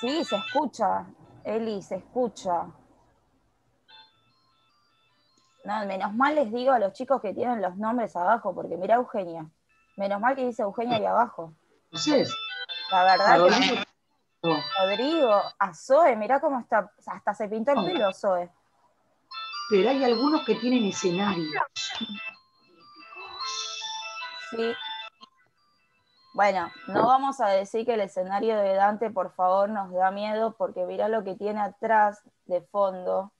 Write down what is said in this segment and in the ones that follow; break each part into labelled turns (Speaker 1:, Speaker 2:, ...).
Speaker 1: Sí, se escucha, Eli, se escucha. No, menos mal les digo a los chicos que tienen los nombres abajo, porque mira Eugenia. Menos mal que dice Eugenia ahí abajo.
Speaker 2: Entonces,
Speaker 1: La
Speaker 2: a
Speaker 1: verdad
Speaker 2: Rodrigo,
Speaker 1: que Rodrigo, a Zoe, mirá cómo está, hasta se pintó el pelo Zoe.
Speaker 2: pero hay algunos que tienen escenario.
Speaker 1: Sí. Bueno, no vamos a decir que el escenario de Dante, por favor, nos da miedo, porque mirá lo que tiene atrás de fondo.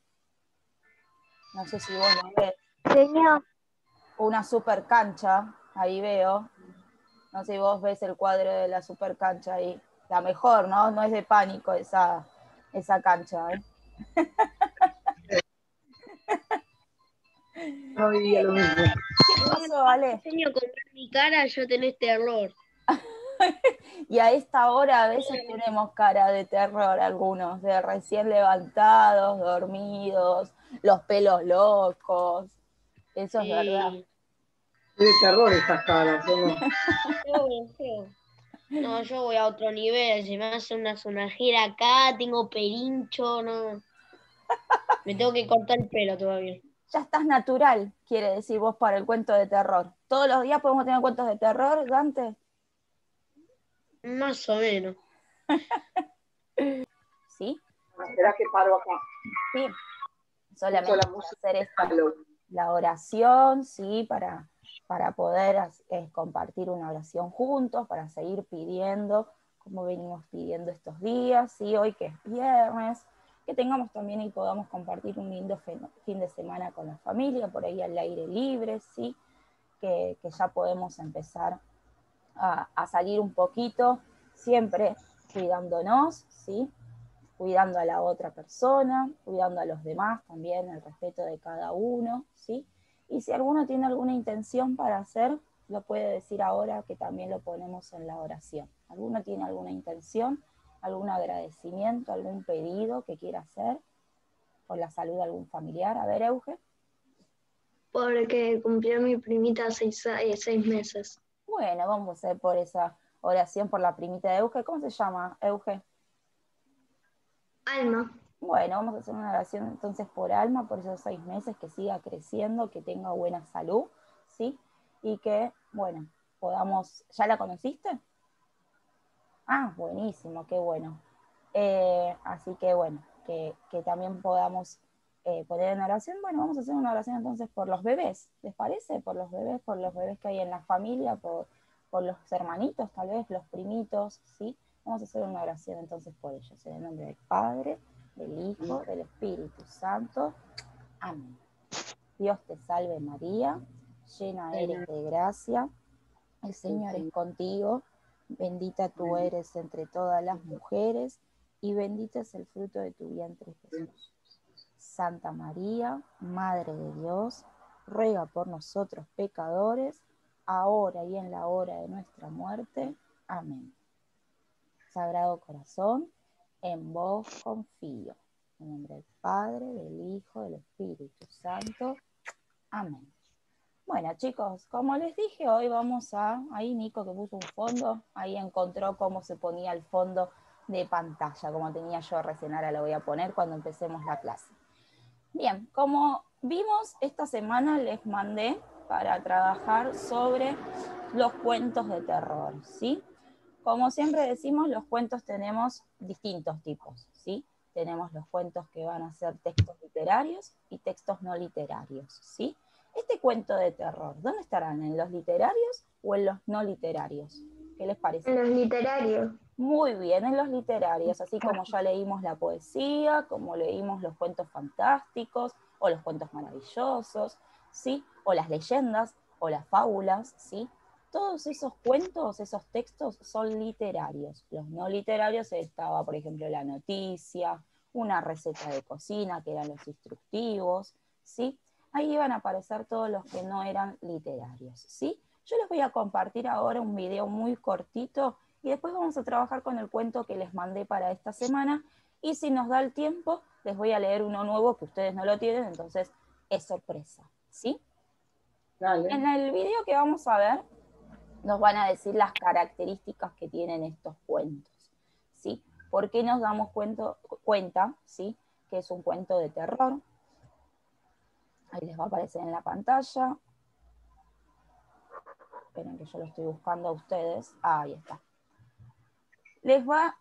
Speaker 1: No sé si vos lo ves.
Speaker 3: Señor.
Speaker 1: Una super cancha, ahí veo. No sé si vos ves el cuadro de la super cancha ahí. La mejor, ¿no? No es de Pánico esa cancha, ¿eh?
Speaker 2: No diría lo mismo.
Speaker 1: ¿Qué pasó, Ale?
Speaker 3: Señor, con mi cara yo tenés terror.
Speaker 1: Y a esta hora a veces tenemos cara de terror algunos, de recién levantados, dormidos, los pelos locos. Eso es verdad.
Speaker 2: Es de terror estas caras, ¿no?
Speaker 3: No, yo voy a otro nivel. Se me hace una sonajera acá, tengo perincho, no. Me tengo que cortar el pelo todavía.
Speaker 1: Ya estás natural, quiere decir vos, para el cuento de terror. ¿Todos los días podemos tener cuentos de terror, Dante?
Speaker 3: Más o menos.
Speaker 1: ¿Sí?
Speaker 2: Espera que paro acá.
Speaker 1: Sí. Solamente
Speaker 2: la música
Speaker 1: hacer la oración, ¿sí? Para poder compartir una oración juntos, para seguir pidiendo, como venimos pidiendo estos días, ¿sí? Hoy que es viernes, que tengamos también y podamos compartir un lindo fin de semana con la familia, por ahí al aire libre, ¿sí? Que ya podemos empezar a salir un poquito, siempre cuidándonos, ¿sí? Cuidando a la otra persona, cuidando a los demás también, el respeto de cada uno, ¿sí? Y si alguno tiene alguna intención para hacer, lo puede decir ahora que también lo ponemos en la oración. ¿Alguno tiene alguna intención, algún agradecimiento, algún pedido que quiera hacer por la salud de algún familiar? A ver, Euge.
Speaker 4: Porque cumplió mi primita 6 meses.
Speaker 1: Bueno, vamos a hacer por esa oración por la primita de Euge. ¿Cómo se llama, Euge?
Speaker 4: Alma.
Speaker 1: Bueno, vamos a hacer una oración entonces por Alma, por esos 6 meses, que siga creciendo, que tenga buena salud, ¿sí? Y que, bueno, podamos... ¿Ya la conociste? Ah, buenísimo, qué bueno. Así que, bueno, que también podamos poner en oración. Bueno, vamos a hacer una oración entonces por los bebés, ¿les parece? Por los bebés que hay en la familia, por los hermanitos, tal vez, los primitos, ¿sí? Vamos a hacer una oración entonces por ellos, en el nombre del Padre, del Hijo, del Espíritu Santo. Amén. Dios te salve María, llena eres de gracia, el Señor es contigo, bendita tú eres entre todas las mujeres, y bendito es el fruto de tu vientre Jesús. Santa María, Madre de Dios, ruega por nosotros pecadores, ahora y en la hora de nuestra muerte. Amén. Sagrado Corazón, en vos confío. En nombre del Padre, del Hijo, del Espíritu Santo. Amén. Bueno, chicos, como les dije, hoy vamos ahí Nico que puso un fondo, ahí encontró cómo se ponía el fondo de pantalla, como tenía yo recién, ahora lo voy a poner cuando empecemos la clase. Bien, como vimos, esta semana les mandé para trabajar sobre los cuentos de terror, ¿sí? Como siempre decimos, los cuentos tenemos distintos tipos, ¿sí? Tenemos los cuentos que van a ser textos literarios y textos no literarios, ¿sí? Este cuento de terror, ¿dónde estarán? ¿En los literarios o en los no literarios? ¿Qué les parece?
Speaker 4: En los literarios.
Speaker 1: Muy bien, en los literarios, así como ya leímos la poesía, como leímos los cuentos fantásticos o los cuentos maravillosos, ¿sí? O las leyendas o las fábulas, ¿sí? Todos esos cuentos, esos textos son literarios. Los no literarios estaba, por ejemplo, la noticia, una receta de cocina, que eran los instructivos, ¿sí? Ahí iban a aparecer todos los que no eran literarios, ¿sí? Yo les voy a compartir ahora un video muy cortito y después vamos a trabajar con el cuento que les mandé para esta semana, y si nos da el tiempo, les voy a leer uno nuevo que ustedes no lo tienen, entonces es sorpresa, ¿sí?
Speaker 2: Dale.
Speaker 1: En el video que vamos a ver, nos van a decir las características que tienen estos cuentos, ¿sí? ¿Por qué nos damos cuenta, ¿sí?, que es un cuento de terror? Ahí les va a aparecer en la pantalla. Esperen que yo lo estoy buscando a ustedes. Ahí está. Les va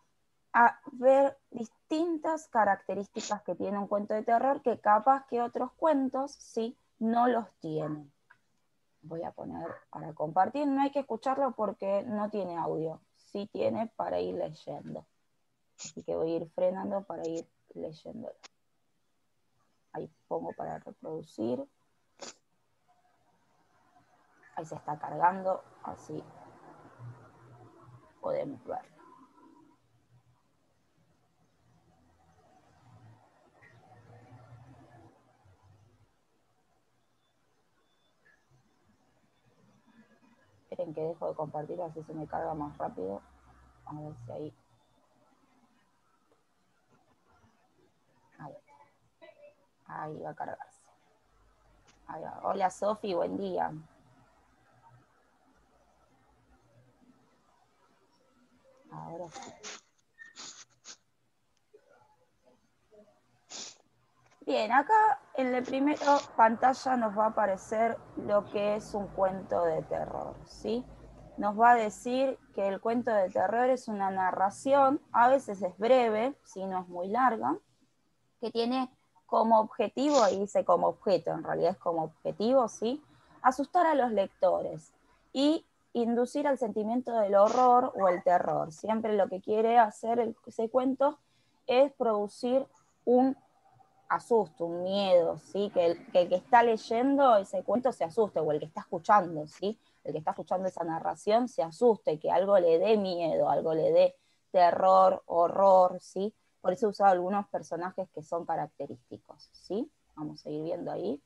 Speaker 1: a ver distintas características que tiene un cuento de terror que capaz que otros cuentos, sí, no los tienen. Voy a poner para compartir. No hay que escucharlo porque no tiene audio. Sí tiene para ir leyendo. Así que voy a ir frenando para ir leyéndolo. Ahí pongo para reproducir. Ahí se está cargando, así podemos verlo. Esperen que dejo de compartir, así se me carga más rápido. A ver si ahí. Ahí va a cargarse. Ahí va. Hola Sofi, buen día. Ahora sí. Bien, acá en la primera pantalla nos va a aparecer lo que es un cuento de terror, ¿sí? Nos va a decir que el cuento de terror es una narración, a veces es breve, si no es muy larga, que tiene como objetivo, y dice como objeto, en realidad es como objetivo, ¿sí?, asustar a los lectores y inducir al sentimiento del horror o el terror. Siempre lo que quiere hacer ese cuento es producir un asusto, un miedo, ¿sí? Que el que está leyendo ese cuento se asuste, o el que está escuchando, ¿sí? El que está escuchando esa narración se asuste, que algo le dé miedo, algo le dé terror, horror, ¿sí? Por eso he usado algunos personajes que son característicos, ¿sí? Vamos a ir viendo ahí.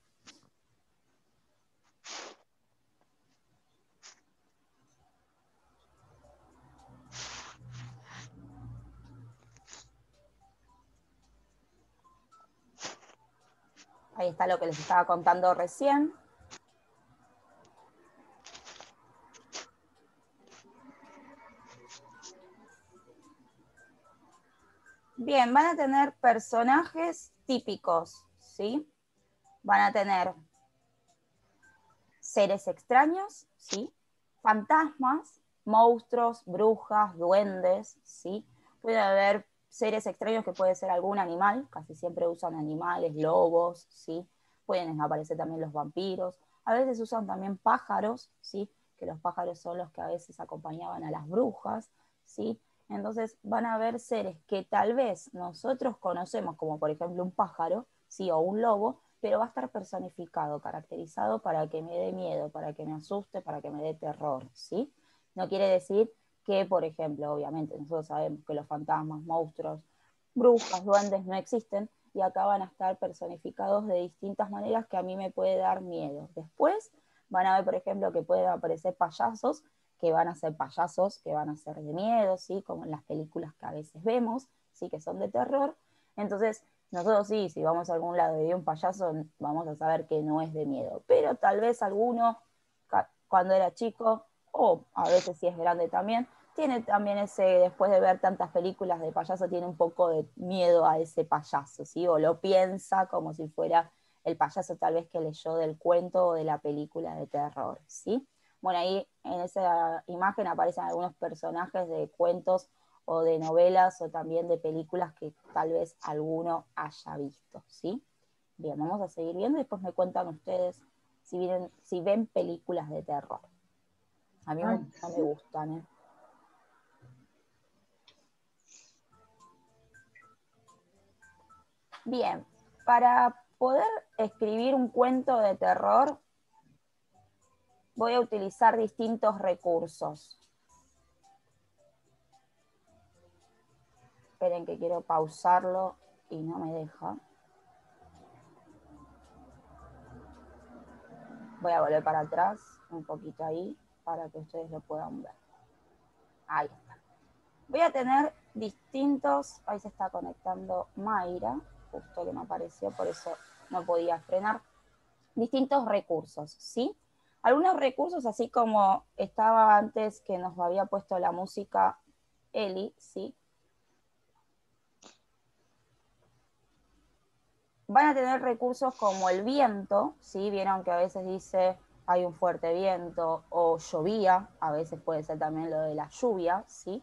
Speaker 1: Ahí está lo que les estaba contando recién. Bien, van a tener personajes típicos, ¿sí? Van a tener seres extraños, ¿sí? Fantasmas, monstruos, brujas, duendes, ¿sí? Puede haber seres extraños que puede ser algún animal, casi siempre usan animales, lobos, ¿sí? Pueden aparecer también los vampiros. A veces usan también pájaros, ¿sí? Que los pájaros son los que a veces acompañaban a las brujas, ¿sí? Entonces van a haber seres que tal vez nosotros conocemos, como por ejemplo un pájaro, ¿sí? O un lobo, pero va a estar personificado, caracterizado para que me dé miedo, para que me asuste, para que me dé terror, ¿sí? No quiere decir que, por ejemplo, obviamente, nosotros sabemos que los fantasmas, monstruos, brujas, duendes no existen, y acá van a estar personificados de distintas maneras que a mí me puede dar miedo. Después van a ver, por ejemplo, que pueden aparecer payasos, que van a ser payasos, que van a ser de miedo, ¿sí? Como en las películas que a veces vemos, ¿sí? Que son de terror. Entonces, nosotros sí, si vamos a algún lado y hay un payaso, vamos a saber que no es de miedo. Pero tal vez alguno, cuando era chico, o a veces si es grande también, tiene también ese, después de ver tantas películas de payaso, tiene un poco de miedo a ese payaso, ¿sí? O lo piensa como si fuera el payaso tal vez que leyó del cuento o de la película de terror, ¿sí? Bueno, ahí en esa imagen aparecen algunos personajes de cuentos o de novelas o también de películas que tal vez alguno haya visto, ¿sí? Bien, vamos a seguir viendo y después me cuentan ustedes si ven películas de terror. A mí no me gustan, ¿eh? Bien, para poder escribir un cuento de terror voy a utilizar distintos recursos. Esperen que quiero pausarlo y no me deja. Voy a volver para atrás un poquito ahí para que ustedes lo puedan ver. Ahí está. Voy a tener distintos, ahí se está conectando Mayra, justo que me apareció, por eso no podía frenar, distintos recursos, ¿sí? Algunos recursos, así como estaba antes que nos había puesto la música Eli, ¿sí? van a tener recursos como el viento, ¿sí? Vieron que a veces dice hay un fuerte viento o llovía, a veces puede ser también lo de la lluvia, ¿sí?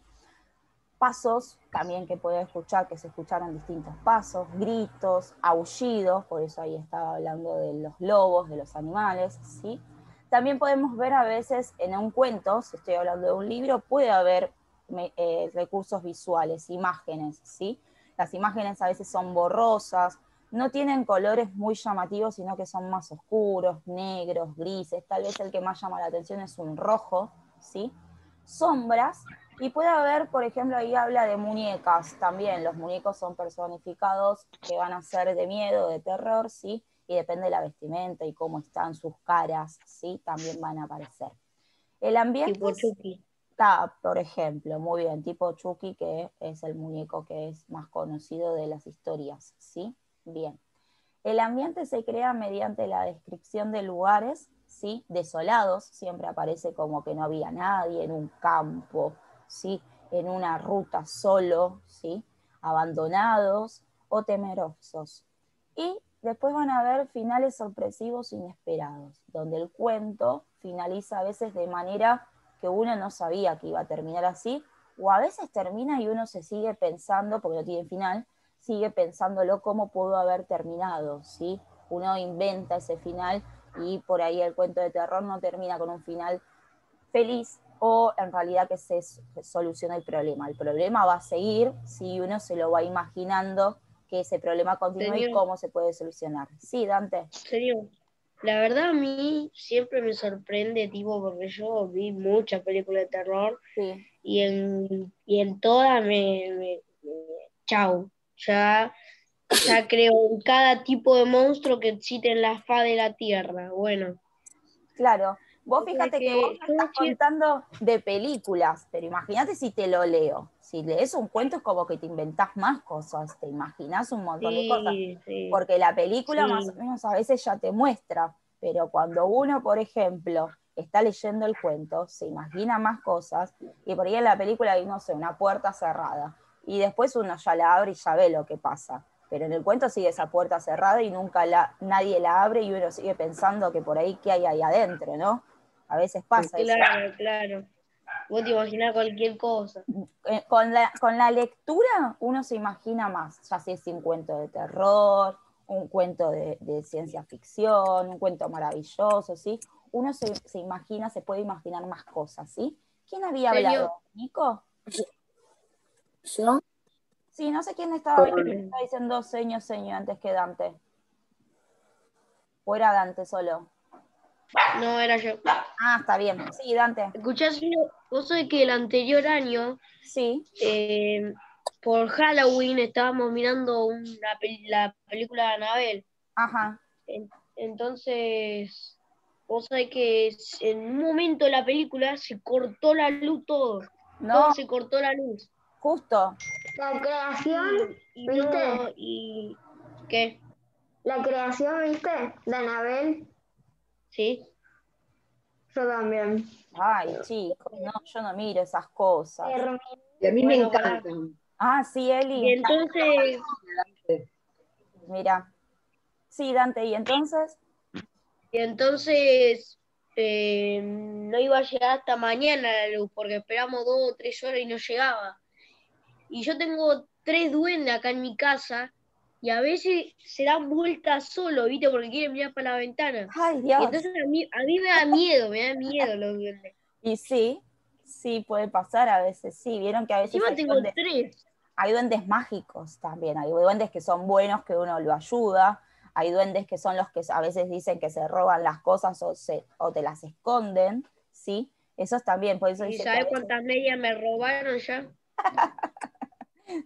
Speaker 1: Pasos también que puede escuchar, que se escucharon distintos pasos, gritos, aullidos, por eso ahí estaba hablando de los lobos, de los animales, ¿sí? También podemos ver a veces en un cuento, si estoy hablando de un libro, puede haber recursos visuales, imágenes, ¿sí? Las imágenes a veces son borrosas, no tienen colores muy llamativos, sino que son más oscuros, negros, grises, tal vez el que más llama la atención es un rojo, ¿sí? Sombras, y puede haber, por ejemplo, ahí habla de muñecas también, los muñecos son personificados que van a ser de miedo, de terror, ¿sí? Y depende de la vestimenta y cómo están sus caras, ¿sí? También van a aparecer. El ambiente
Speaker 3: Tipo Chucky.
Speaker 1: está, por ejemplo, muy bien, tipo Chucky, que es el muñeco que es más conocido de las historias, ¿sí? Bien. El ambiente se crea mediante la descripción de lugares, ¿sí? Desolados, siempre aparece como que no había nadie, en un campo, ¿sí? En una ruta solo, ¿sí? Abandonados o temerosos. Y después van a haber finales sorpresivos inesperados, donde el cuento finaliza a veces de manera que uno no sabía que iba a terminar así, o a veces termina y uno se sigue pensando, porque no tiene final, sigue pensándolo cómo pudo haber terminado, ¿sí? Uno inventa ese final y por ahí el cuento de terror no termina con un final feliz o en realidad que se soluciona el problema. El problema va a seguir si uno se lo va imaginando que ese problema continúa y cómo se puede solucionar. Sí, Dante.
Speaker 3: Señor, la verdad a mí siempre me sorprende, tipo, porque yo vi muchas películas de terror
Speaker 1: Sí.
Speaker 3: y en todas chau, ya creo en cada tipo de monstruo que existe en la faz de la tierra. Bueno,
Speaker 1: Claro. Vos
Speaker 3: o sea
Speaker 1: fíjate que vos
Speaker 3: que
Speaker 1: me
Speaker 3: yo
Speaker 1: estás contando de películas, pero imagínate si te lo leo. Si lees un cuento es como que te inventás más cosas, te imaginás un montón de cosas.
Speaker 3: sí, sí,
Speaker 1: Porque la película más o
Speaker 3: sí,
Speaker 1: menos a veces ya te muestra, pero cuando uno, por ejemplo, está leyendo el cuento, se imagina más cosas, y por ahí en la película hay, no sé, una puerta cerrada, y después uno ya la abre y ya ve lo que pasa. Pero en el cuento sigue esa puerta cerrada y nunca nadie la abre y uno sigue pensando que por ahí qué hay ahí adentro, ¿no? A veces pasa eso.
Speaker 3: claro, claro. Vos te imaginás cualquier cosa.
Speaker 1: Con la lectura uno se imagina más, ya si es un cuento de terror, un cuento de ciencia ficción, un cuento maravilloso, ¿sí? Uno se imagina, se puede imaginar más cosas, ¿sí? ¿Quién había
Speaker 3: Señor,
Speaker 1: hablado? ¿Nico?
Speaker 2: ¿Yo?
Speaker 1: Sí, no sé quién estaba diciendo seño antes que Dante. ¿O era Dante solo?
Speaker 3: no era yo.
Speaker 1: Ah, está bien. Sí, Dante.
Speaker 3: Escuchás, vos sabés que el anterior año,
Speaker 1: Sí.
Speaker 3: por Halloween, estábamos mirando la película de Annabelle.
Speaker 1: Ajá.
Speaker 3: Entonces, vos sabés que en un momento de la película se cortó la luz todo. Todo
Speaker 1: No,
Speaker 3: se cortó la luz.
Speaker 1: justo.
Speaker 4: La creación,
Speaker 3: Y
Speaker 4: ¿viste?
Speaker 3: no, y ¿qué?
Speaker 4: La creación, ¿viste? De Anabel,
Speaker 3: ¿Sí?
Speaker 4: yo también.
Speaker 1: Ay, chicos, no, yo no miro esas cosas.
Speaker 4: Terminé.
Speaker 2: Y a mí me
Speaker 3: Bueno, pará.
Speaker 2: encantan.
Speaker 1: Ah, sí,
Speaker 3: Y
Speaker 1: Eli.
Speaker 3: entonces,
Speaker 1: Mira. Sí, Dante, ¿y entonces?
Speaker 3: y entonces no iba a llegar hasta mañana la luz, porque esperamos 2 o 3 horas y no llegaba. Y yo tengo 3 duendes acá en mi casa, y a veces se dan vueltas solo, ¿viste? Porque quieren mirar para la ventana.
Speaker 1: Ay,
Speaker 3: Y
Speaker 1: Dios.
Speaker 3: entonces a mí me da miedo los duendes.
Speaker 1: Y sí, sí, puede pasar a veces, sí. Vieron que a veces
Speaker 3: Encima tengo 3.
Speaker 1: hay duendes mágicos también. Hay duendes que son buenos, que uno lo ayuda. Hay duendes que son los que a veces dicen que se roban las cosas o te las esconden, ¿sí? Esos también, por eso
Speaker 3: ¿Y
Speaker 1: dice que a
Speaker 3: sabes
Speaker 1: veces
Speaker 3: cuántas medias me robaron ya?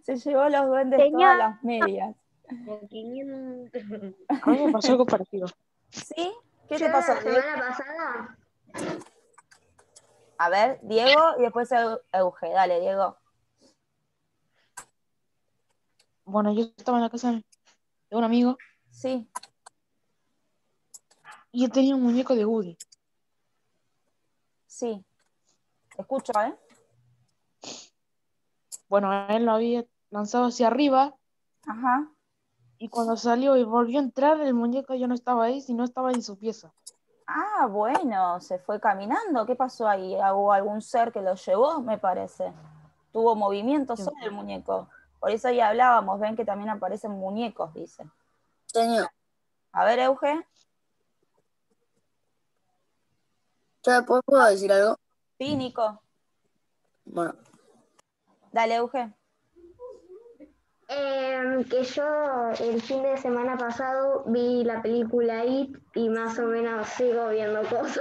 Speaker 1: se llevó los duendes todas
Speaker 4: Señor,
Speaker 1: las medias.
Speaker 3: Como 500.
Speaker 5: A mí me pasó algo parecido.
Speaker 1: ¿Sí? ¿Qué
Speaker 4: yo
Speaker 1: te pasó,
Speaker 4: la
Speaker 1: Diego?
Speaker 4: semana pasada,
Speaker 1: A ver, Diego y después Euge. Dale, Diego.
Speaker 5: Bueno, yo estaba en la casa de un amigo
Speaker 1: Sí,
Speaker 5: y él tenía un muñeco de Woody.
Speaker 1: sí. Te escucho, ¿eh?
Speaker 5: Bueno, él lo había lanzado hacia arriba
Speaker 1: Ajá.
Speaker 5: Y cuando salió y volvió a entrar, el muñeco ya no estaba ahí, sino estaba en su pieza.
Speaker 1: Ah, bueno, se fue caminando. ¿Qué pasó ahí? ¿Hubo algún ser que lo llevó? Me parece. Tuvo movimiento
Speaker 5: ¿Quién
Speaker 1: solo el
Speaker 5: sabe?
Speaker 1: muñeco. Por eso ahí hablábamos, ven que también aparecen muñecos, dice.
Speaker 6: Señor,
Speaker 1: A ver, Euge.
Speaker 6: ¿yo después puedo decir algo?
Speaker 1: Sí, Nico.
Speaker 6: Bueno,
Speaker 1: Dale, Euge.
Speaker 4: Que yo el fin de semana pasado vi la película It y más o menos sigo viendo cosas.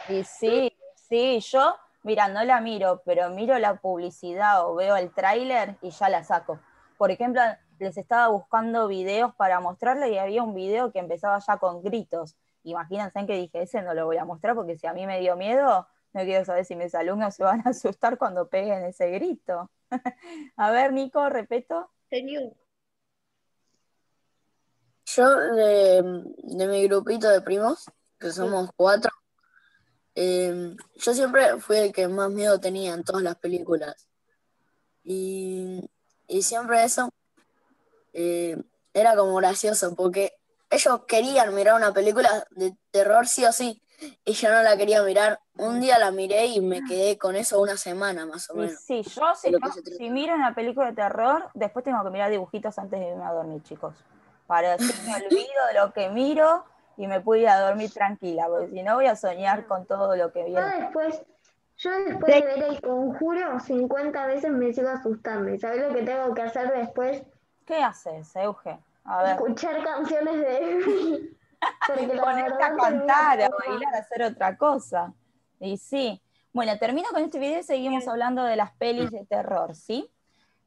Speaker 1: Y sí, yo, mira, no la miro, pero miro la publicidad o veo el tráiler y ya la saco. Por ejemplo, les estaba buscando videos para mostrarle y había un video que empezaba ya con gritos. Imagínense que dije, ese no lo voy a mostrar porque si a mí me dio miedo, no quiero saber si mis alumnos se van a asustar cuando peguen ese grito. A ver, Nico, repeto.
Speaker 3: Señor,
Speaker 6: yo de mi grupito de primos, que somos 4, yo siempre fui el que más miedo tenía en todas las películas. Y siempre eso era como gracioso, porque ellos querían mirar una película de terror sí o sí, y yo no la quería mirar. Un día la miré y me quedé con eso una semana más o
Speaker 1: Y
Speaker 6: menos,
Speaker 1: sí, yo
Speaker 6: de lo que se
Speaker 1: si
Speaker 6: trata.
Speaker 1: miro una película de terror, después tengo que mirar dibujitos antes de irme a dormir, chicos. Para así me olvido de lo que miro y me puedo ir a dormir tranquila, porque si no voy a soñar con todo lo que
Speaker 4: Yo
Speaker 1: viene.
Speaker 4: después, yo después de ver El Conjuro 50 veces me sigo asustando. ¿Y sabés lo que tengo que hacer después?
Speaker 1: ¿Qué haces, Euge? A ver,
Speaker 4: Escuchar canciones de porque la
Speaker 1: ponerte a
Speaker 4: verdad termino
Speaker 1: cantar, a bailar, a
Speaker 4: traumada.
Speaker 1: hacer otra cosa. Y sí. Bueno, termino con este video y seguimos hablando de las pelis de terror, ¿sí?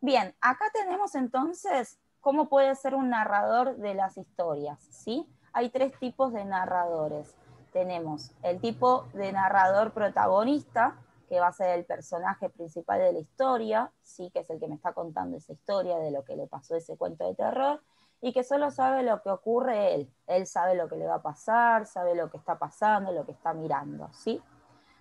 Speaker 1: Bien, acá tenemos entonces cómo puede ser un narrador de las historias, ¿sí? Hay 3 tipos de narradores. Tenemos el tipo de narrador protagonista, que va a ser el personaje principal de la historia, ¿sí? Que es el que me está contando esa historia de lo que le pasó ese cuento de terror, y que solo sabe lo que ocurre él. Él sabe lo que le va a pasar, sabe lo que está pasando, lo que está mirando, ¿sí?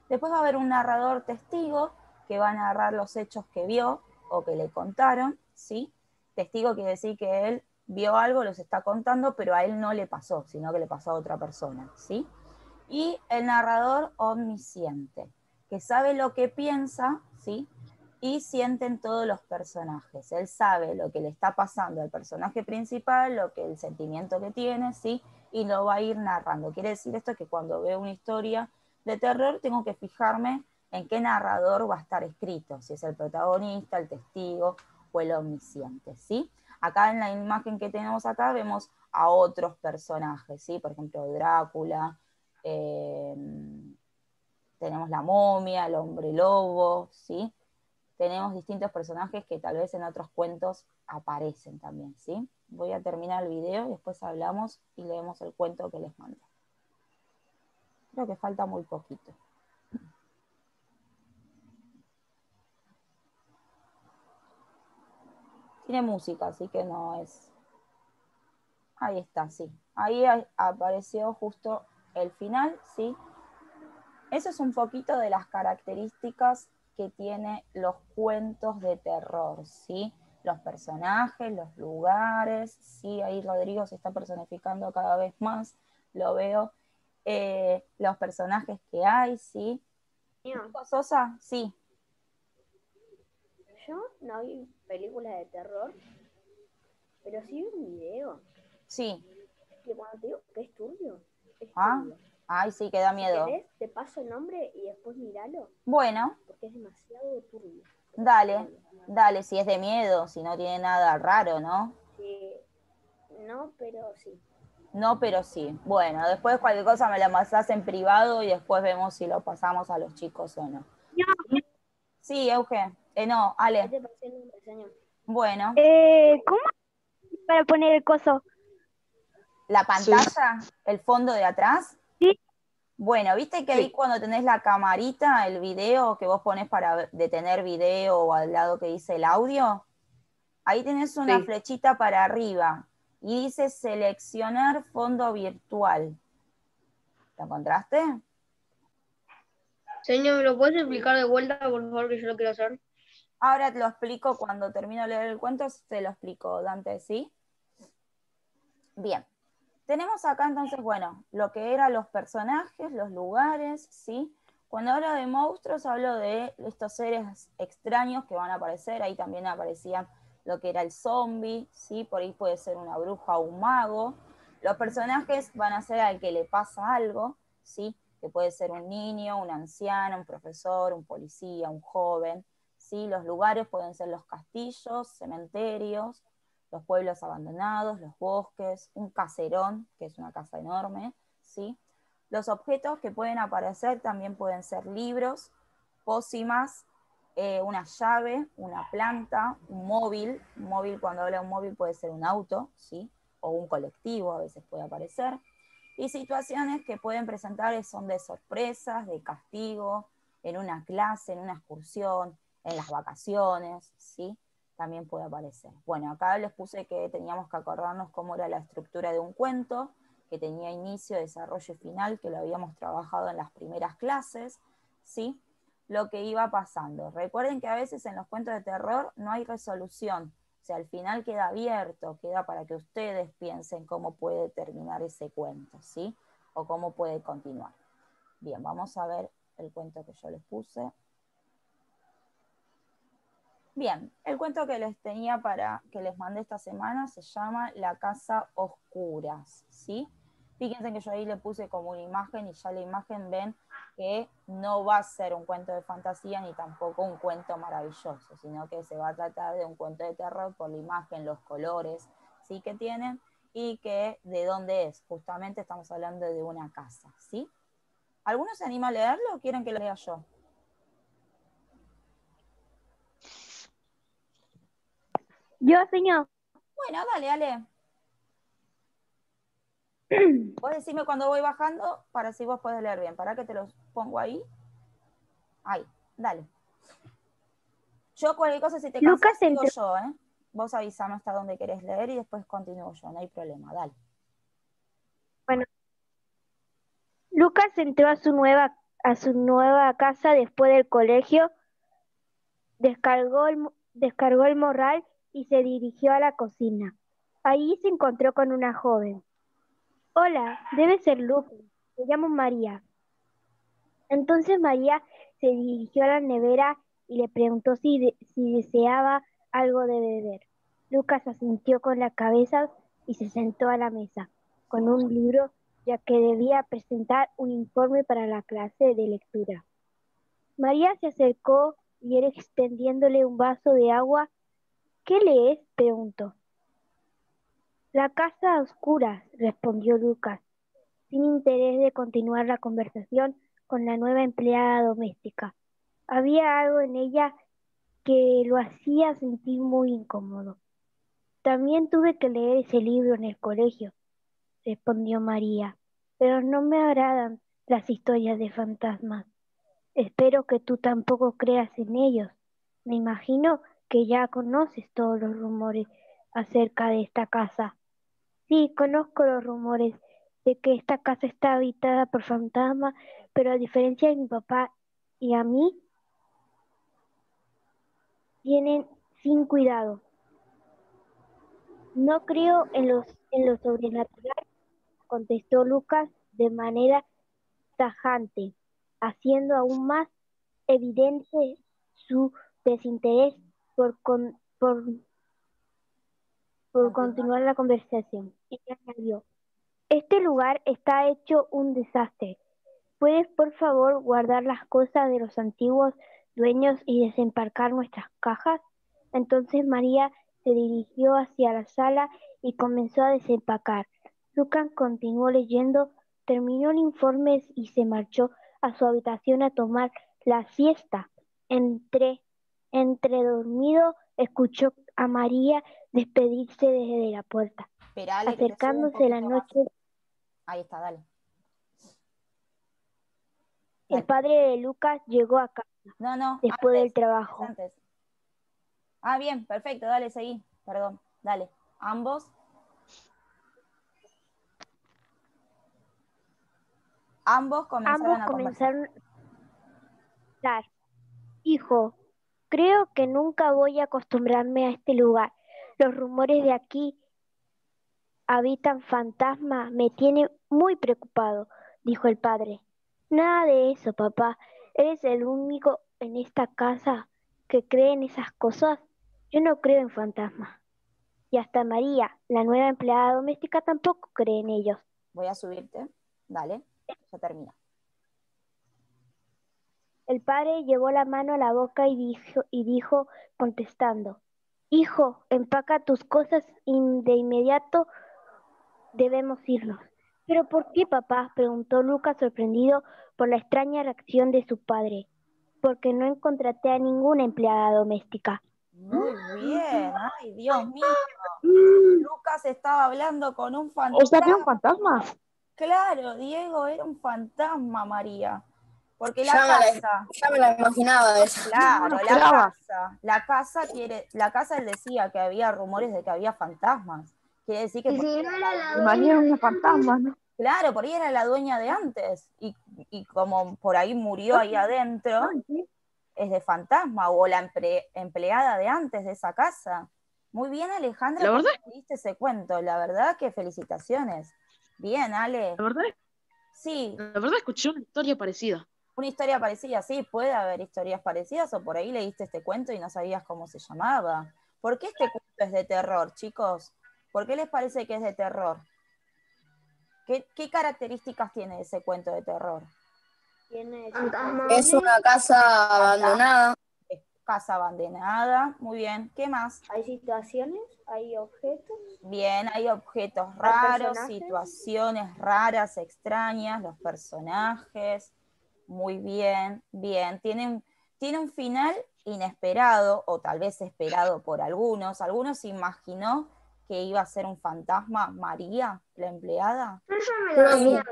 Speaker 1: Después va a haber un narrador testigo que va a narrar los hechos que vio o que le contaron, ¿sí? Testigo quiere decir que él vio algo, los está contando, pero a él no le pasó, sino que le pasó a otra persona, ¿sí? Y el narrador omnisciente, que sabe lo que piensa, ¿sí? Y sienten todos los personajes. Él sabe lo que le está pasando al personaje principal, lo que el sentimiento que tiene, ¿sí? Y lo va a ir narrando. Quiere decir esto que cuando veo una historia de terror tengo que fijarme en qué narrador va a estar escrito, si es el protagonista, el testigo o el omnisciente, ¿sí? Acá en la imagen que tenemos acá vemos a otros personajes, ¿sí? Por ejemplo, Drácula, eh, tenemos la momia, el hombre lobo, ¿sí? Tenemos distintos personajes que tal vez en otros cuentos aparecen también, ¿sí? Voy a terminar el video y después hablamos y leemos el cuento que les mandé. Creo que falta muy poquito. Tiene música, así que no es... Ahí está, sí. Ahí apareció justo el final, ¿sí? Eso es un poquito de las características que tiene los cuentos de terror, ¿sí? Los personajes, los lugares, ¿sí? Ahí Rodrigo se está personificando cada vez más, lo veo. Los personajes que hay, ¿sí?
Speaker 3: señor,
Speaker 1: ¿Nico Sosa? Sí,
Speaker 3: yo no vi películas de terror, pero sí vi un video
Speaker 1: sí.
Speaker 3: que cuando te digo que es turbio, es
Speaker 1: Ah,
Speaker 3: turbio.
Speaker 1: ay, sí, que da
Speaker 3: Si
Speaker 1: miedo.
Speaker 3: querés, te paso el nombre y después míralo,
Speaker 1: Bueno,
Speaker 3: porque es demasiado turbio.
Speaker 1: dale, dale, si es de miedo, si no tiene nada raro, ¿no?
Speaker 3: Sí, no, pero sí.
Speaker 1: No, pero sí. Bueno, después cualquier cosa me la pasás en privado y después vemos si lo pasamos a los chicos o no. Sí, Euge. No,
Speaker 3: ¿Qué
Speaker 1: Ale.
Speaker 3: te pareció el nombre, señor?
Speaker 1: Bueno,
Speaker 7: ¿Cómo para poner el coso?
Speaker 1: la pantalla, el fondo de atrás.
Speaker 7: Sí.
Speaker 1: Bueno, viste que ahí
Speaker 7: Sí.
Speaker 1: cuando tenés la camarita, el video que vos ponés para detener video o al lado que dice el audio, ahí tenés una
Speaker 6: Sí.
Speaker 1: flechita para arriba y dice seleccionar fondo virtual. ¿Lo encontraste?
Speaker 3: Señor, ¿me lo puedes explicar de vuelta, por favor, que yo lo quiero hacer?
Speaker 1: Ahora te lo explico cuando termino de leer el cuento, te lo explico, Dante, ¿sí? Bien, tenemos acá entonces, bueno, lo que eran los personajes, los lugares, ¿sí? Cuando hablo de monstruos, hablo de estos seres extraños que van a aparecer, ahí también aparecían lo que era el zombie, ¿sí? Por ahí puede ser una bruja o un mago. Los personajes van a ser al que le pasa algo, ¿sí? Que puede ser un niño, un anciano, un profesor, un policía, un joven, ¿sí? Los lugares pueden ser los castillos, cementerios, los pueblos abandonados, los bosques, un caserón, que es una casa enorme, ¿sí? Los objetos que pueden aparecer también pueden ser libros, pócimas, una llave, una planta, un móvil. Un móvil, cuando habla de un móvil, puede ser un auto, ¿sí? O un colectivo, a veces puede aparecer. Y situaciones que pueden presentar son de sorpresas, de castigo, en una clase, en una excursión, en las vacaciones, ¿sí? También puede aparecer. Bueno, acá les puse que teníamos que acordarnos cómo era la estructura de un cuento, que tenía inicio, desarrollo y final, que lo habíamos trabajado en las primeras clases, ¿sí? Lo que iba pasando. Recuerden que a veces en los cuentos de terror no hay resolución, o sea, al final queda abierto, queda para que ustedes piensen cómo puede terminar ese cuento, ¿sí? O cómo puede continuar. Bien, vamos a ver el cuento que yo les puse. Bien, el cuento que les tenía que les mandé esta semana se llama La Casa Oscuras, ¿sí? Fíjense que yo ahí le puse como una imagen y ya la imagen ven que no va a ser un cuento de fantasía ni tampoco un cuento maravilloso, sino que se va a tratar de un cuento de terror por la imagen, los colores, ¿sí? Que tienen y que de dónde es. Justamente estamos hablando de una casa, ¿sí? ¿Alguno se anima a leerlo o quieren que lo lea yo?
Speaker 7: Yo, señor.
Speaker 1: Bueno, dale, dale. Vos decime cuando voy bajando para si vos podés leer bien. Para que te los pongo ahí. Ahí, dale. Yo cualquier cosa, si te
Speaker 7: Lucas
Speaker 1: cansás, sigo
Speaker 7: entró,
Speaker 1: yo, ¿eh? Vos avísame hasta dónde querés leer y después continúo yo, no hay problema, dale.
Speaker 7: bueno, Lucas entró a su nueva casa después del colegio, descargó el morral y se dirigió a la cocina. Allí se encontró con una joven. Hola, debe ser Lucas. Me llamo María. Entonces María se dirigió a la nevera y le preguntó si deseaba algo de beber. Lucas asintió con la cabeza y se sentó a la mesa con un libro, ya que debía presentar un informe para la clase de lectura. María se acercó y él extendiéndole un vaso de agua. ¿Qué lees?, preguntó. La casa a oscuras, respondió Lucas, sin interés de continuar la conversación con la nueva empleada doméstica. Había algo en ella que lo hacía sentir muy incómodo. También tuve que leer ese libro en el colegio, respondió María, pero no me agradan las historias de fantasmas. Espero que tú tampoco creas en ellos. Me imagino que ya conoces todos los rumores acerca de esta casa. Sí, conozco los rumores de que esta casa está habitada por fantasmas, pero a diferencia de mi papá y a mí, tienen sin cuidado. No creo en lo sobrenatural, contestó Lucas de manera tajante, haciendo aún más evidente su desinterés por continuar la conversación. Y añadió, este lugar está hecho un desastre. ¿Puedes, por favor, guardar las cosas de los antiguos dueños y desempacar nuestras cajas? Entonces María se dirigió hacia la sala y comenzó a desempacar. Lucas continuó leyendo, terminó el informe y se marchó a su habitación a tomar la siesta. Entre dormido, escuchó a María despedirse desde la puerta.
Speaker 1: Esperale que te subo un
Speaker 7: Acercándose la
Speaker 1: poquito más.
Speaker 7: noche,
Speaker 1: Ahí está, dale.
Speaker 7: el
Speaker 1: Dale.
Speaker 7: padre de Lucas llegó a casa
Speaker 1: No,
Speaker 7: después del
Speaker 1: antes,
Speaker 7: trabajo.
Speaker 1: antes. Ah, bien, perfecto, dale, seguí. Perdón, dale. Ambos comenzaron
Speaker 7: Ambos
Speaker 1: a conversar.
Speaker 7: comenzaron a hablar. Hijo, creo que nunca voy a acostumbrarme a este lugar. Los rumores de aquí habitan fantasmas me tiene muy preocupado, dijo el padre. Nada de eso, papá. ¿Eres el único en esta casa que cree en esas cosas? Yo no creo en fantasmas. Y hasta María, la nueva empleada doméstica, tampoco cree en ellos.
Speaker 1: Voy a subirte. Dale, ya termina.
Speaker 7: El padre llevó la mano a la boca y dijo contestando, Hijo, empaca tus cosas y de inmediato debemos irnos. ¿Pero por qué, papá? Preguntó Lucas sorprendido por la extraña reacción de su padre. Porque no encontré a ninguna empleada doméstica.
Speaker 1: Muy bien, ay, Dios mío. Lucas estaba hablando con un
Speaker 5: O sea, que era un
Speaker 1: fantasma.
Speaker 5: fantasma.
Speaker 1: Claro, Diego era un fantasma, María. Porque la
Speaker 6: Ya
Speaker 1: casa,
Speaker 6: me la imaginaba esa.
Speaker 1: claro,
Speaker 5: No esperaba.
Speaker 1: la casa él decía que había rumores de que había fantasmas. Quiere decir que
Speaker 4: Y
Speaker 1: por
Speaker 4: si
Speaker 1: ahí
Speaker 4: no
Speaker 1: era
Speaker 4: era
Speaker 1: la-
Speaker 4: la
Speaker 5: Imagina
Speaker 4: dueña,
Speaker 5: unos fantasmas, ¿no?
Speaker 1: claro, por ahí era la dueña de antes. Y como por ahí murió ahí adentro,
Speaker 5: Ay, sí.
Speaker 1: es de fantasma, o la empleada de antes de esa casa. Muy bien, Alejandra,
Speaker 5: La
Speaker 1: ¿cómo
Speaker 5: verdad,
Speaker 1: leíste ese cuento? La verdad que felicitaciones. Bien, Ale.
Speaker 5: la verdad,
Speaker 1: Sí,
Speaker 5: la verdad escuché una historia parecida.
Speaker 1: una historia parecida, sí, puede haber historias parecidas, o por ahí leíste este cuento y no sabías cómo se llamaba. ¿Por qué este cuento es de terror, chicos? ¿Por qué les parece que es de terror? ¿Qué características tiene ese cuento de terror?
Speaker 3: Tiene
Speaker 4: fantasmas.
Speaker 6: Es una casa abandonada.
Speaker 1: Es casa abandonada, muy bien. ¿Qué más?
Speaker 3: hay situaciones, hay objetos,
Speaker 1: Bien, hay objetos
Speaker 3: hay
Speaker 1: raros,
Speaker 3: personajes.
Speaker 1: situaciones raras, extrañas, los personajes. Muy bien, bien. Tiene un final inesperado, o tal vez esperado por algunos. ¿Algunos se imaginó que iba a ser un fantasma María, la empleada?
Speaker 4: Yo ya me
Speaker 6: Creo
Speaker 4: la
Speaker 6: que
Speaker 4: veía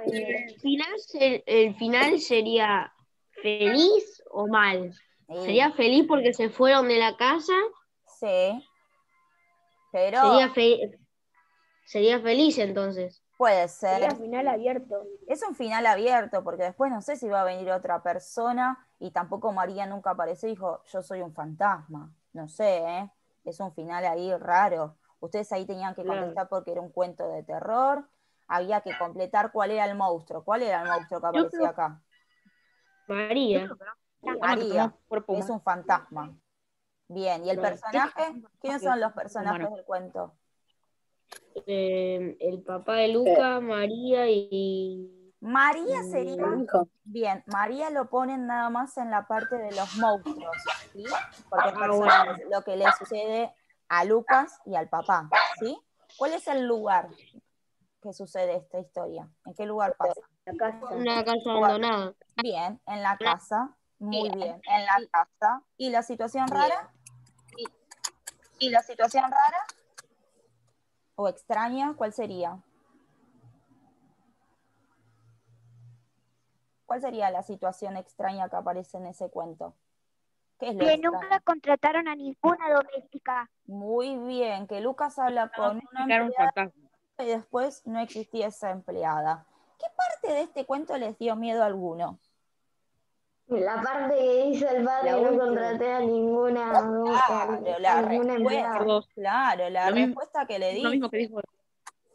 Speaker 6: sí.
Speaker 4: venir.
Speaker 3: El final sería feliz o mal.
Speaker 1: Sí,
Speaker 3: Sería feliz porque se fueron de la casa,
Speaker 1: sí, pero
Speaker 3: sería feliz entonces.
Speaker 1: puede ser.
Speaker 3: Final abierto.
Speaker 1: Es un final abierto, porque después no sé si va a venir otra persona y tampoco María nunca apareció y dijo, yo soy un fantasma. No sé, ¿eh? Es un final ahí raro. Ustedes ahí tenían que
Speaker 3: Claro.
Speaker 1: contestar porque era un cuento de terror. Había que completar cuál era el monstruo. ¿Cuál era el monstruo que
Speaker 5: Yo
Speaker 1: aparecía
Speaker 5: creo,
Speaker 1: acá?
Speaker 5: yo
Speaker 3: María.
Speaker 5: creo que era un fantasma que tomó
Speaker 1: María.
Speaker 5: cuerpo
Speaker 1: Es
Speaker 5: humano.
Speaker 1: un fantasma. Bien, ¿y el
Speaker 3: Claro.
Speaker 1: personaje? ¿Quiénes son los personajes
Speaker 5: Humano.
Speaker 1: del cuento?
Speaker 3: El papá de Luca, María y
Speaker 1: María sería,
Speaker 6: El hijo.
Speaker 1: bien, María lo ponen nada más en la parte de los monstruos, ¿sí? Porque el
Speaker 3: bueno.
Speaker 1: personaje es lo que le sucede a Lucas y al papá, ¿sí? ¿Cuál es el lugar que sucede esta historia? ¿En qué lugar pasa?
Speaker 3: Una casa abandonada.
Speaker 1: Bien, en la casa, muy bien, en la casa. ¿Y la situación rara? ¿Y la situación rara o extraña, cuál sería? ¿Cuál sería la situación extraña que aparece en ese cuento? ¿Qué es lo
Speaker 7: Que
Speaker 1: extraño?
Speaker 7: nunca contrataron a ninguna doméstica.
Speaker 1: Muy bien, que Lucas habla con una
Speaker 5: Era un
Speaker 1: empleada
Speaker 5: fantasma.
Speaker 1: y después no existía esa empleada. ¿Qué parte de este cuento les dio miedo a alguno?
Speaker 4: La parte que dice el padre
Speaker 3: La
Speaker 4: que no
Speaker 3: última.
Speaker 4: contraté a ninguna,
Speaker 1: Claro, la
Speaker 4: a ninguna empleada.
Speaker 5: Perdón.
Speaker 1: Claro, la
Speaker 5: Lo mismo,
Speaker 1: respuesta que le
Speaker 5: es lo mismo
Speaker 1: dice,
Speaker 5: que dijo.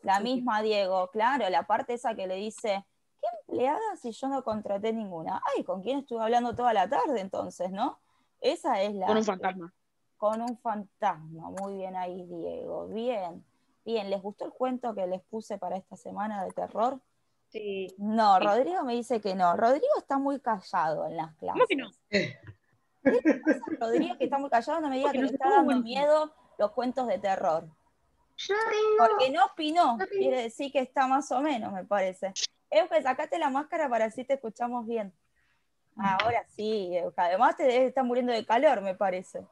Speaker 1: la misma Diego, claro, la parte esa que le dice, ¿qué empleada si yo no contraté ninguna? Ay, ¿con quién estuve hablando toda la tarde entonces, no? Esa es
Speaker 5: Con
Speaker 1: la,
Speaker 5: un fantasma.
Speaker 1: con un fantasma. Muy bien ahí, Diego. Bien, bien. ¿Les gustó el cuento que les puse para esta semana de terror?
Speaker 3: Sí.
Speaker 1: No,
Speaker 5: Sí.
Speaker 1: Rodrigo me dice que no. Rodrigo está muy callado en las clases.
Speaker 5: ¿Cómo que no?
Speaker 1: ¿Qué le pasa a Rodrigo que está muy callado? No me diga
Speaker 5: Porque
Speaker 1: que le
Speaker 5: nos
Speaker 1: está
Speaker 5: estuvo
Speaker 1: dando
Speaker 5: buenísimo.
Speaker 1: miedo los cuentos de terror.
Speaker 4: Yo
Speaker 1: Porque
Speaker 4: tengo,
Speaker 1: no opinó. Quiere decir que está más o menos, me parece. Euge, sacate la máscara para así te escuchamos bien. Ahora sí, Euge. Además te debes estar muriendo de calor, me parece.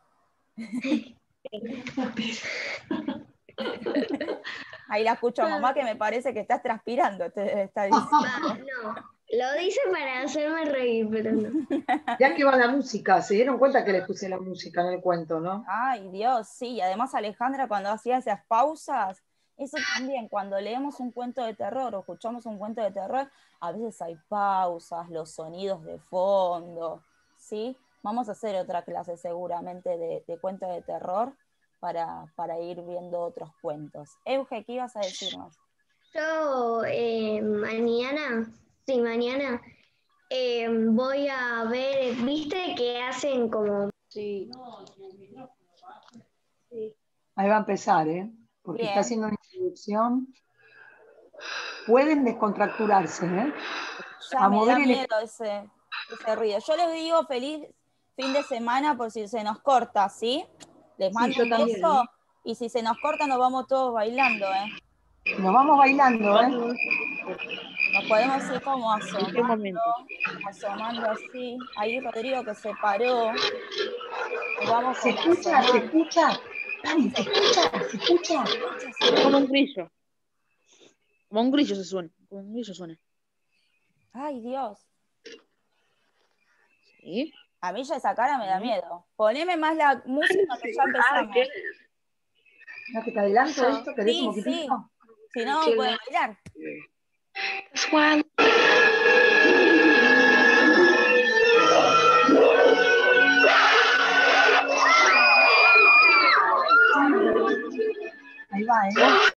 Speaker 1: Ahí la escucho a mamá que me parece que estás transpirando, te está diciendo.
Speaker 4: no, lo dice para hacerme reír, pero no.
Speaker 2: Ya que va la música, se dieron cuenta que le puse la música en el cuento, ¿no?
Speaker 1: Ay, Dios, sí. Y además Alejandra cuando hacía esas pausas, eso también, cuando leemos un cuento de terror o escuchamos un cuento de terror, a veces hay pausas, los sonidos de fondo, ¿sí? Vamos a hacer otra clase seguramente de cuento de terror para ir viendo otros cuentos. Euge, ¿qué ibas a decirnos?
Speaker 4: Yo mañana voy a ver, viste que hacen como...
Speaker 3: Sí.
Speaker 2: Ahí va a empezar, ¿eh? Porque está
Speaker 1: Bien.
Speaker 2: haciendo una introducción. Pueden descontracturarse, ¿eh?
Speaker 1: Ya
Speaker 2: A
Speaker 1: me
Speaker 2: mover
Speaker 1: da
Speaker 2: el...
Speaker 1: miedo ese ruido. Yo les digo feliz fin de semana por si se nos corta, ¿sí? Les
Speaker 2: Sí,
Speaker 1: mando
Speaker 2: yo
Speaker 1: un
Speaker 2: también,
Speaker 1: beso
Speaker 2: ¿eh?
Speaker 1: y si se nos corta nos vamos todos bailando, ¿eh?
Speaker 2: Nos vamos bailando, ¿eh?
Speaker 1: Nos podemos ir como
Speaker 5: ¿En qué momento?
Speaker 1: asomando así. Ahí Rodrigo que se paró. Nos vamos
Speaker 2: ¿Se
Speaker 1: como
Speaker 2: escucha? ¿Se
Speaker 1: asomando.
Speaker 2: escucha? Dani, ¿se escucha? ¿Se escucha?
Speaker 5: Como un grillo. Como un grillo se suena. Como un grillo suena.
Speaker 1: Ay, Dios.
Speaker 5: ¿Sí?
Speaker 1: A mí ya esa cara me da miedo. Poneme más la música que ya empezamos.
Speaker 2: ¿No que te adelanto esto? ¿Querés un
Speaker 1: Sí, sí.
Speaker 2: poquitito?
Speaker 1: Si no, no pueden bailar.
Speaker 2: Ahí va, ¿eh?